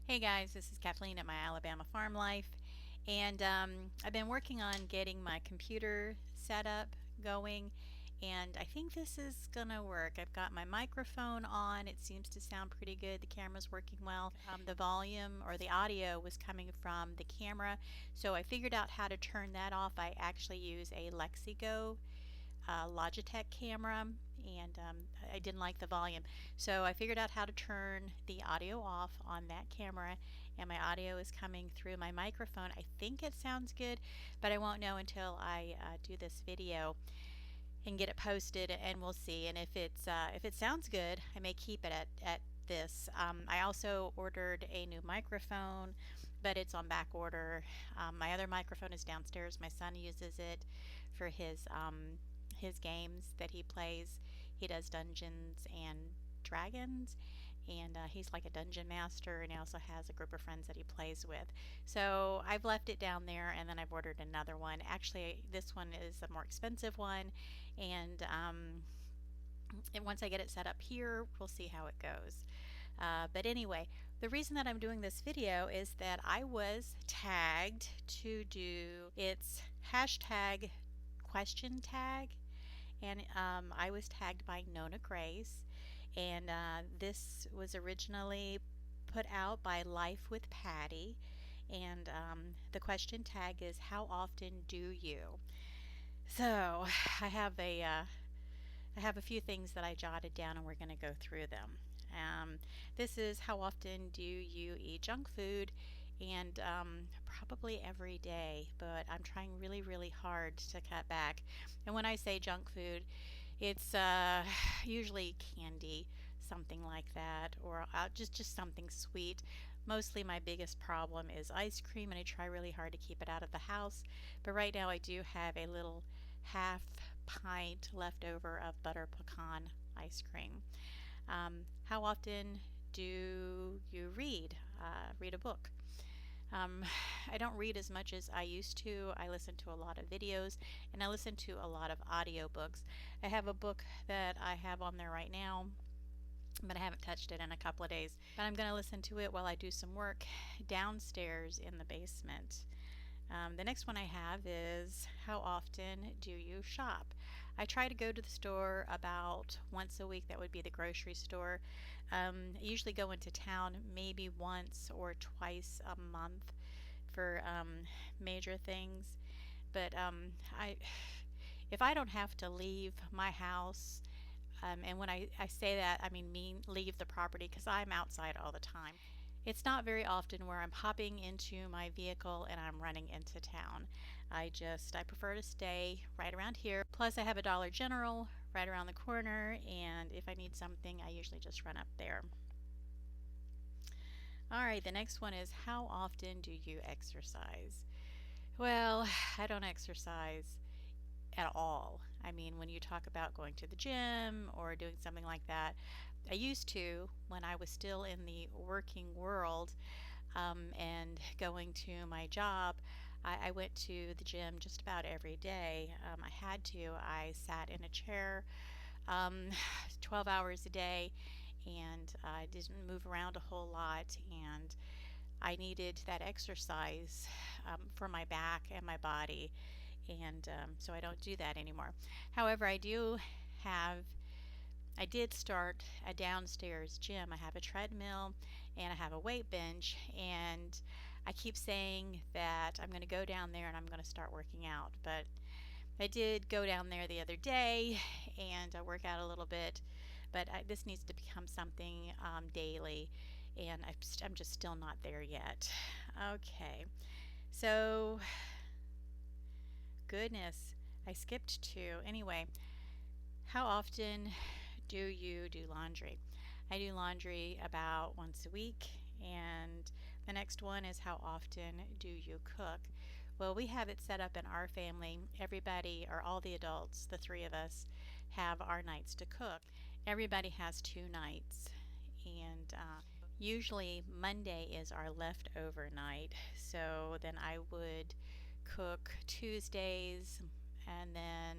Hey guys, this is Kathleen at my Alabama Farm Life, and I've been working on getting my computer set up going, and I think this is gonna work. I've got my microphone on. It seems to sound pretty good. The camera's working well. The volume or the audio was coming from the camera, so I figured out how to turn that off. I actually use a Lexigo Logitech camera, and I didn't like the volume, so I figured out how to turn the audio off on that camera, and my audio is coming through my microphone. I think it sounds good, but I won't know until I do this video and get it posted, and we'll see. And if it sounds good, I may keep it at this. I also ordered a new microphone, but it's on back order. My other microphone is downstairs. My son uses it for his games that he plays. He does Dungeons and Dragons, and he's like a dungeon master, and he also has a group of friends that he plays with. So I've left it down there, and then I've ordered another one. Actually, this one is a more expensive one, and once I get it set up here, we'll see how it goes. But anyway, the reason that I'm doing this video is that I was tagged to do its hashtag question tag, and I was tagged by NonnaGrace, and this was originally put out by Life with Patty, and the question tag is, how often do you? So I have a few things that I jotted down, and we're going to go through them. This is, how often do you eat junk food? And probably every day, but I'm trying really, really hard to cut back. And when I say junk food, it's usually candy, something like that, or just something sweet. Mostly my biggest problem is ice cream, and I try really hard to keep it out of the house. But right now I do have a little half pint left over of butter pecan ice cream. How often do you read? Read a book? Um, I don't read as much as I used to. I listen to a lot of videos, and I listen to a lot of audiobooks. I have a book that I have on there right now, but I haven't touched it in a couple of days. But I'm going to listen to it while I do some work downstairs in the basement. The next one I have is, how often do you shop? I try to go to the store about once a week. That would be the grocery store. I usually go into town maybe once or twice a month for major things. But if I don't have to leave my house, and when I say that, I mean leave the property, because I'm outside all the time. It's not very often where I'm hopping into my vehicle and I'm running into town. I prefer to stay right around here. Plus I have a Dollar General right around the corner, and if I need something, I usually just run up there. Alright, the next one is, how often do you exercise? Well, I don't exercise at all. I mean, when you talk about going to the gym or doing something like that, I used to when I was still in the working world, and going to my job. I went to the gym just about every day. I had to. I sat in a chair um, 12 hours a day, and I didn't move around a whole lot, and I needed that exercise for my back and my body, and so I don't do that anymore. However, have I did start a downstairs gym. I have a treadmill and I have a weight bench, and I keep saying that I'm going to go down there and I'm going to start working out. But I did go down there the other day and I work out a little bit, but this needs to become something daily, and I'm just still not there yet. Okay, so goodness, I skipped two. Anyway, how often do you do laundry? I do laundry about once a week. And the next one is, how often do you cook? Well, we have it set up in our family. Everybody, or all the adults, the three of us, have our nights to cook. Everybody has 2 nights, and usually Monday is our leftover night. So then I would cook Tuesdays, and then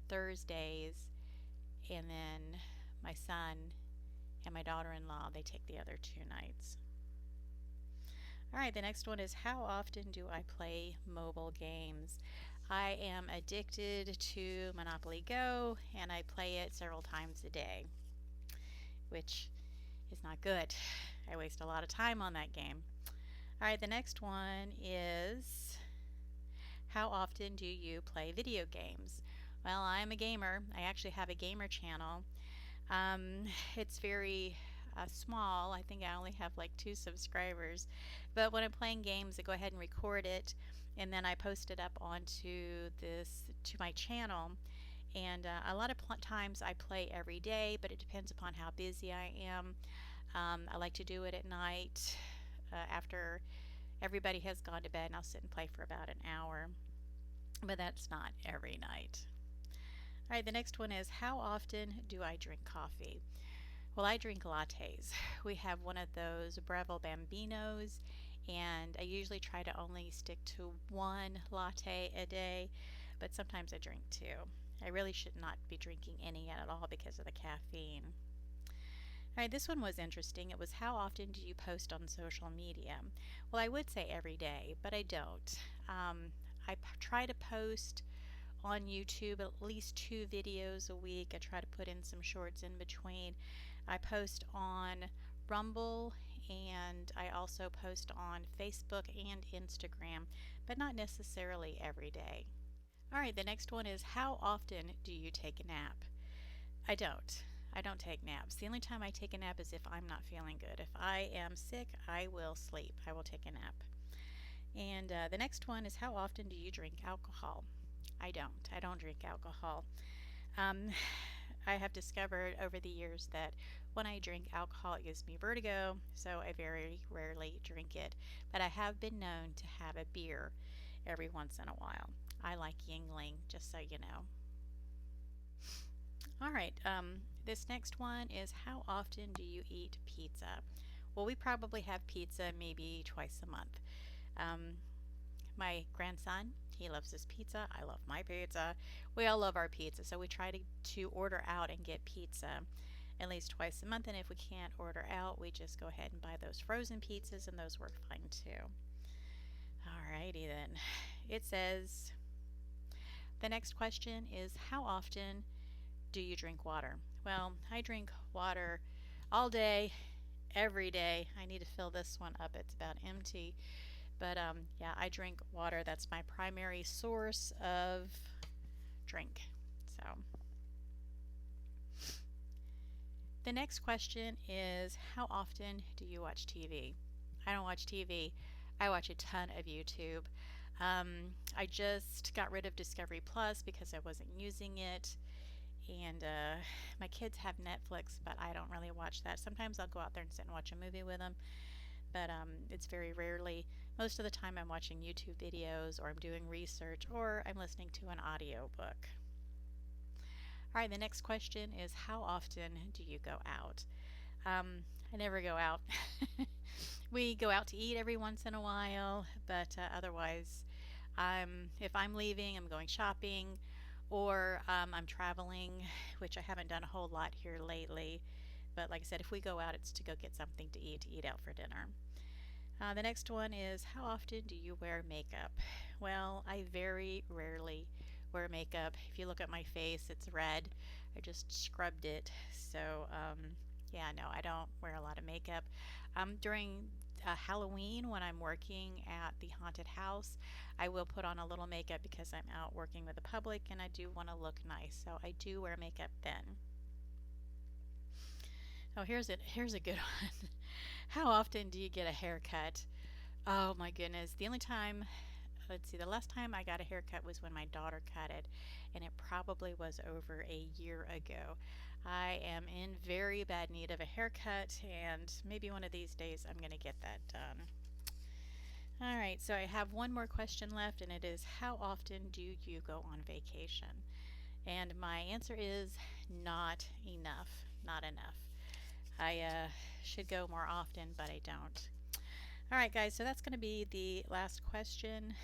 Thursdays, and then my son and my daughter-in-law, they take the other 2 nights. All right, the next one is how often do I play mobile games? I am addicted to Monopoly Go and I play it several times a day, which is not good. I waste a lot of time on that game. All right, the next one is how often do you play video games? Well, I'm a gamer. I actually have a gamer channel. Um, it's very small. I think I only have like 2 subscribers. But when I'm playing games, I go ahead and record it, and then I post it up onto to my channel. And a lot of times I play every day, but it depends upon how busy I am. I like to do it at night after everybody has gone to bed, and I'll sit and play for about an hour. But that's not every night. All right, the next one is how often do I drink coffee? Well, I drink lattes. We have one of those Breville Bambinos, and I usually try to only stick to one latte a day, but sometimes I drink two. I really should not be drinking any at all because of the caffeine. All right, this one was interesting. It was how often do you post on social media? Well, I would say every day, but I don't. I try to post on YouTube at least 2 videos a week. I try to put in some shorts in between. I post on Rumble and I also post on Facebook and Instagram, but not necessarily every day. All right, the next one is how often do you take a nap? I don't. I don't take naps. The only time I take a nap is if I'm not feeling good. If I am sick, I will sleep. I will take a nap. And the next one is how often do you drink alcohol? I don't. I don't drink alcohol. Um, I have discovered over the years that when I drink alcohol, it gives me vertigo, so I very rarely drink it. But I have been known to have a beer every once in a while. I like Yingling, just so you know. All right, this next one is how often do you eat pizza? Well, we probably have pizza maybe twice a month. Um, my grandson, he loves his pizza. I love my pizza. We all love our pizza, so we try to order out and get pizza at least twice a month. And if we can't order out, we just go ahead and buy those frozen pizzas, and those work fine too. Alrighty then. It says the next question is how often do you drink water? Well, I drink water all day, every day. I need to fill this one up. It's about empty. But yeah, I drink water. That's my primary source of drink. So the next question is how often do you watch TV? I don't watch TV. I watch a ton of YouTube. I just got rid of Discovery Plus because I wasn't using it. And my kids have Netflix, but I don't really watch that. Sometimes I'll go out there and sit and watch a movie with them, but it's very rarely. Most of the time I'm watching YouTube videos or I'm doing research or I'm listening to an audio book. All right, the next question is how often do you go out? I never go out. We go out to eat every once in a while, but otherwise, if I'm leaving, I'm going shopping, or I'm traveling, which I haven't done a whole lot here lately. But like I said, if we go out, it's to go get something to eat out for dinner. The next one is how often do you wear makeup? Well, I very rarely wear makeup. If you look at my face, it's red. I just scrubbed it. So, yeah, no, I don't wear a lot of makeup. During Halloween, when I'm working at the haunted house, I will put on a little makeup because I'm out working with the public and I do want to look nice. So I do wear makeup then. Oh, here's a good one. How often do you get a haircut? Oh my goodness. The only time, let's see, the last time I got a haircut was when my daughter cut it, and it probably was over a year ago. I am in very bad need of a haircut, and maybe one of these days I'm going to get that done. All right, so I have one more question left, and it is how often do you go on vacation? And my answer is not enough. Not enough. I should go more often, but I don't. All right, guys, so that's going to be the last question.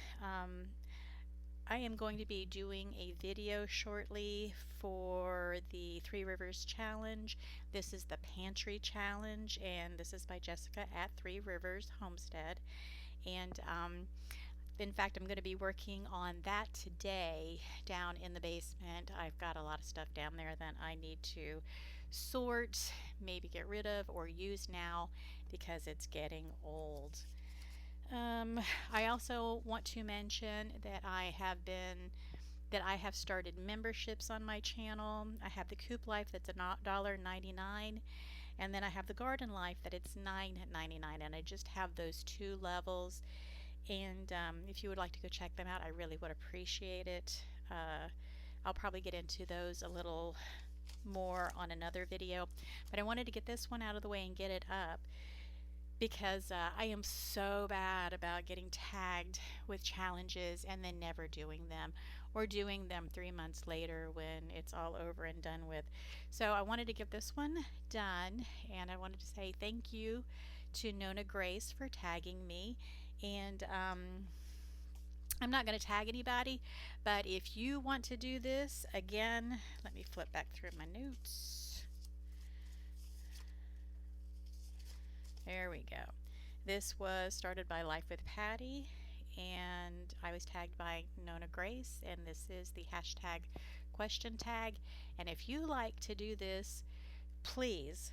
I am going to be doing a video shortly for the Three Rivers Challenge. This is the Pantry Challenge, and this is by Jessica at Three Rivers Homestead. And in fact, I'm going to be working on that today down in the basement. I've got a lot of stuff down there that I need to sort, maybe get rid of, or use now because it's getting old. I also want to mention that I have started memberships on my channel. I have the Coop Life that's $1.99, and then I have the Garden Life that it's $9.99, and I just have those two levels. And if you would like to go check them out, I really would appreciate it. I'll probably get into those a little more on another video, but I wanted to get this one out of the way and get it up because I am so bad about getting tagged with challenges and then never doing them, or doing them 3 months later when it's all over and done with. So I wanted to get this one done, and I wanted to say thank you to NonnaGrace for tagging me. And I'm not going to tag anybody, but if you want to do this, again, let me flip back through my notes. There we go. This was started by Life with Patty, and I was tagged by NonnaGrace, and this is the hashtag question tag. And if you like to do this, please,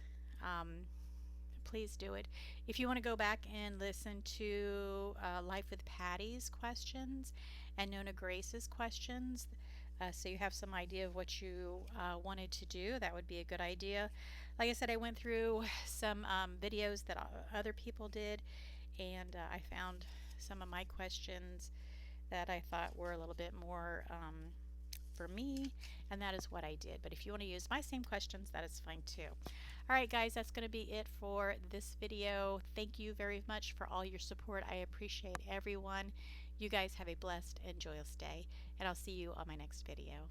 please do it. If you want to go back and listen to Life with Patty's questions and NonnaGrace's questions, so you have some idea of what you wanted to do, that would be a good idea. Like I said, I went through some videos that other people did, and I found some of my questions that I thought were a little bit more for me, and that is what I did. But if you want to use my same questions, that is fine too. Alright guys, that's going to be it for this video. Thank you very much for all your support. I appreciate everyone. You guys have a blessed and joyous day, and I'll see you on my next video.